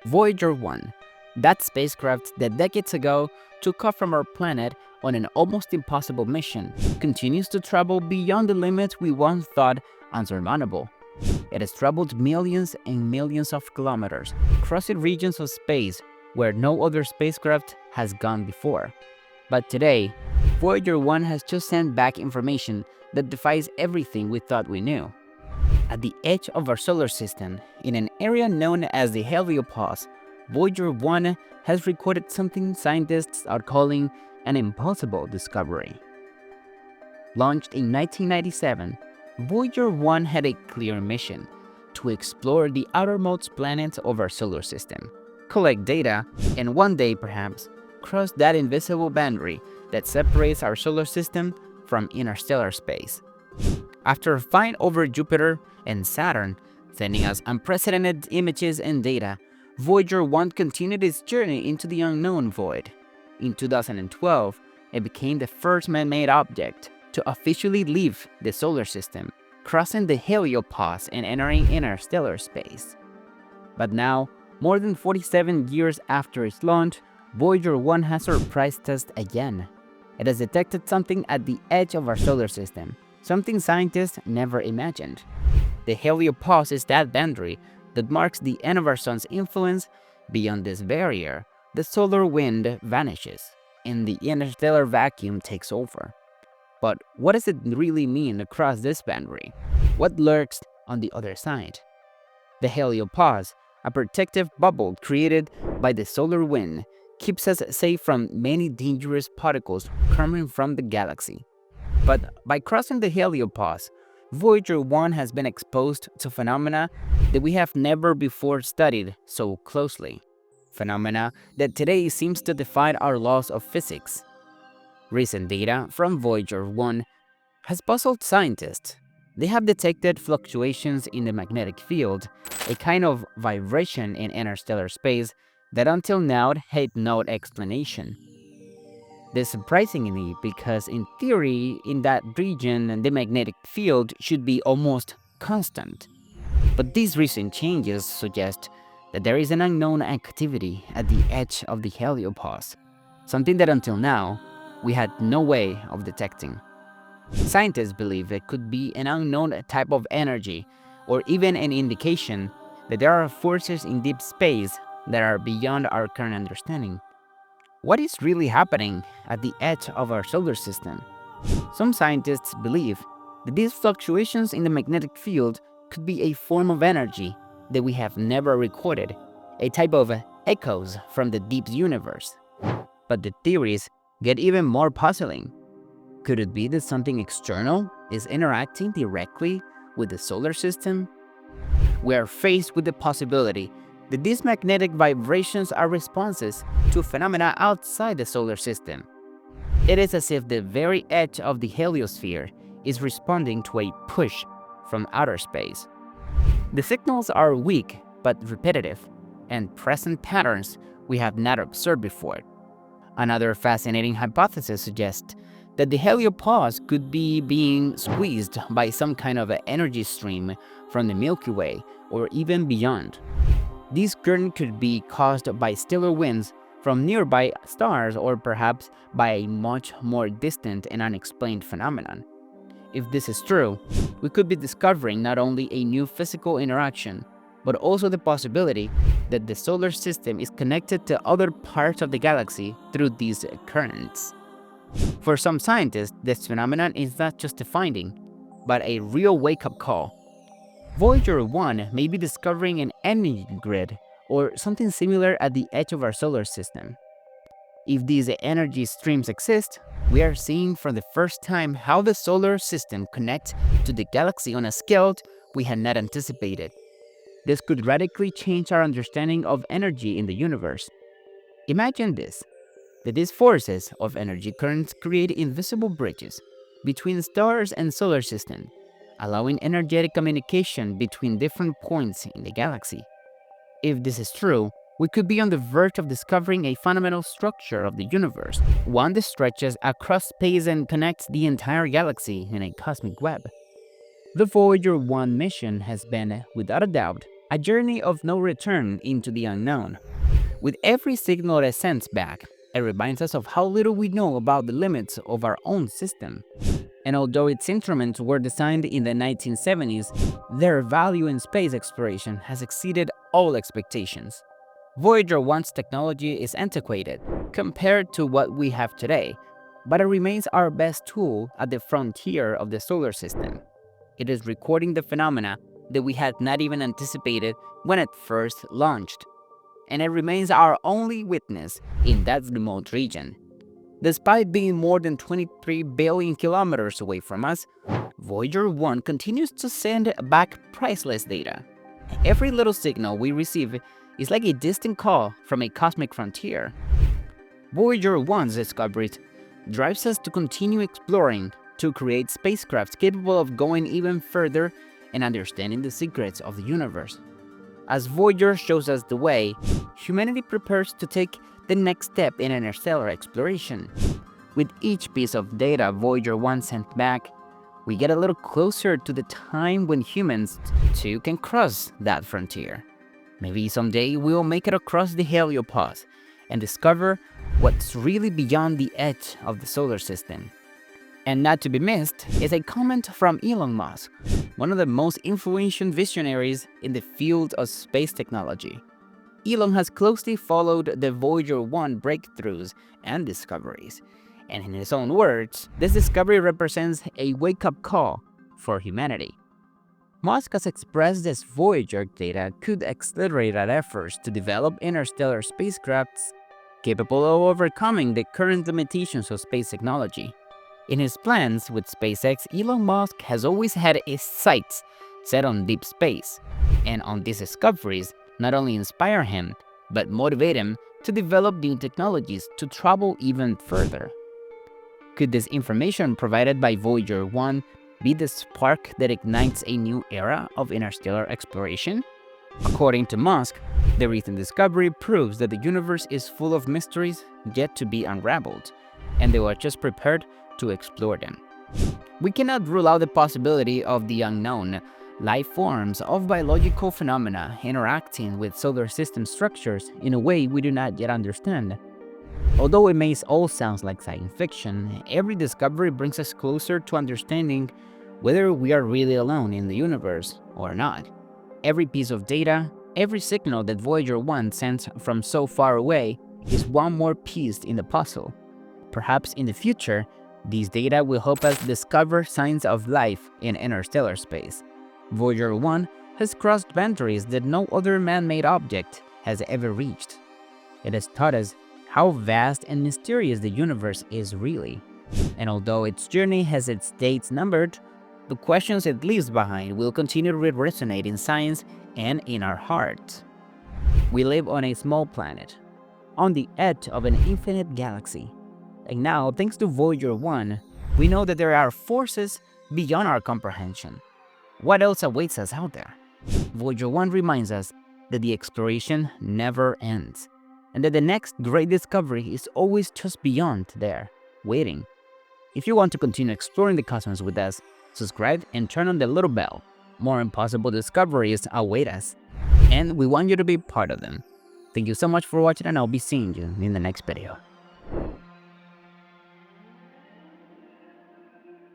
Voyager 1, that spacecraft that decades ago took off from our planet on an almost impossible mission, continues to travel beyond the limits we once thought unsurmountable. It has traveled millions and millions of kilometers, crossing regions of space where no other spacecraft has gone before. But today, Voyager 1 has just sent back information that defies everything we thought we knew. At the edge of our solar system, in an area known as the heliopause, Voyager 1 has recorded something scientists are calling an impossible discovery. Launched in 1997, Voyager 1 had a clear mission: to explore the outermost planets of our solar system, collect data, and one day perhaps cross that invisible boundary that separates our solar system from interstellar space. After flying over Jupiter and Saturn, sending us unprecedented images and data, Voyager 1 continued its journey into the unknown void. In 2012, it became the first man-made object to officially leave the solar system, crossing the heliopause and entering interstellar space. But now, more than 47 years after its launch, Voyager 1 has surprised us again. It has detected something at the edge of our solar system, something scientists never imagined. The heliopause is that boundary that marks the end of our sun's influence. Beyond this barrier, the solar wind vanishes, and the interstellar vacuum takes over. But what does it really mean to cross this boundary? What lurks on the other side? The heliopause, a protective bubble created by the solar wind, keeps us safe from many dangerous particles coming from the galaxy. But by crossing the heliopause, Voyager 1 has been exposed to phenomena that we have never before studied so closely. Phenomena that today seems to defy our laws of physics. Recent data from Voyager 1 has puzzled scientists. They have detected fluctuations in the magnetic field, a kind of vibration in interstellar space that until now had no explanation. This surprisingly because in theory, in that region, the magnetic field should be almost constant. But these recent changes suggest that there is an unknown activity at the edge of the heliopause, something that until now, we had no way of detecting. Scientists believe it could be an unknown type of energy, or even an indication that there are forces in deep space that are beyond our current understanding. What is really happening at the edge of our solar system? Some scientists believe that these fluctuations in the magnetic field could be a form of energy that we have never recorded, a type of echoes from the deep universe. But the theories get even more puzzling. Could it be that something external is interacting directly with the solar system? We are faced with the possibility that these magnetic vibrations are responses to phenomena outside the solar system. It is as if the very edge of the heliosphere is responding to a push from outer space. The signals are weak but repetitive, and present patterns we have not observed before. Another fascinating hypothesis suggests that the heliopause could be being squeezed by some kind of energy stream from the Milky Way or even beyond. This current could be caused by stellar winds from nearby stars or perhaps by a much more distant and unexplained phenomenon. If this is true, we could be discovering not only a new physical interaction, but also the possibility that the solar system is connected to other parts of the galaxy through these currents. For some scientists, this phenomenon is not just a finding, but a real wake-up call. Voyager 1 may be discovering an energy grid or something similar at the edge of our solar system. If these energy streams exist, we are seeing for the first time how the solar system connects to the galaxy on a scale we had not anticipated. This could radically change our understanding of energy in the universe. Imagine this, that these forces of energy currents create invisible bridges between stars and solar system, allowing energetic communication between different points in the galaxy. If this is true, we could be on the verge of discovering a fundamental structure of the universe, one that stretches across space and connects the entire galaxy in a cosmic web. The Voyager 1 mission has been, without a doubt, a journey of no return into the unknown. With every signal it sends back, it reminds us of how little we know about the limits of our own system. And although its instruments were designed in the 1970s, their value in space exploration has exceeded all expectations. Voyager 1's technology is antiquated compared to what we have today, but it remains our best tool at the frontier of the solar system. It is recording the phenomena that we had not even anticipated when it first launched, and it remains our only witness in that remote region. Despite being more than 23 billion kilometers away from us, Voyager 1 continues to send back priceless data. Every little signal we receive is like a distant call from a cosmic frontier. Voyager 1's discoveries drives us to continue exploring, to create spacecraft capable of going even further and understanding the secrets of the universe. As Voyager shows us the way, humanity prepares to take the next step in interstellar exploration. With each piece of data Voyager 1 sent back, we get a little closer to the time when humans too can cross that frontier. Maybe someday we'll make it across the heliopause and discover what's really beyond the edge of the solar system. And not to be missed is a comment from Elon Musk, one of the most influential visionaries in the field of space technology. Elon has closely followed the Voyager 1 breakthroughs and discoveries, and in his own words, this discovery represents a wake-up call for humanity. Musk has expressed this Voyager data could accelerate our efforts to develop interstellar spacecrafts capable of overcoming the current limitations of space technology. In his plans with SpaceX, Elon Musk has always had his sights set on deep space, and on these discoveries not only inspire him, but motivate him to develop new technologies to travel even further. Could this information provided by Voyager 1 be the spark that ignites a new era of interstellar exploration? According to Musk, the recent discovery proves that the universe is full of mysteries yet to be unraveled, and they were just prepared to explore them. We cannot rule out the possibility of the unknown, life forms of biological phenomena interacting with solar system structures in a way we do not yet understand. Although it may all sound like science fiction, every discovery brings us closer to understanding whether we are really alone in the universe or not. Every piece of data, every signal that Voyager 1 sends from so far away is one more piece in the puzzle. Perhaps in the future, these data will help us discover signs of life in interstellar space. Voyager 1 has crossed boundaries that no other man-made object has ever reached. It has taught us how vast and mysterious the universe is really. And although its journey has its dates numbered, the questions it leaves behind will continue to resonate in science and in our hearts. We live on a small planet, on the edge of an infinite galaxy. And now, thanks to Voyager 1, we know that there are forces beyond our comprehension. What else awaits us out there? Voyager 1 reminds us that the exploration never ends, and that the next great discovery is always just beyond there, waiting. If you want to continue exploring the cosmos with us, subscribe and turn on the little bell. More impossible discoveries await us, and we want you to be part of them. Thank you so much for watching, and I'll be seeing you in the next video.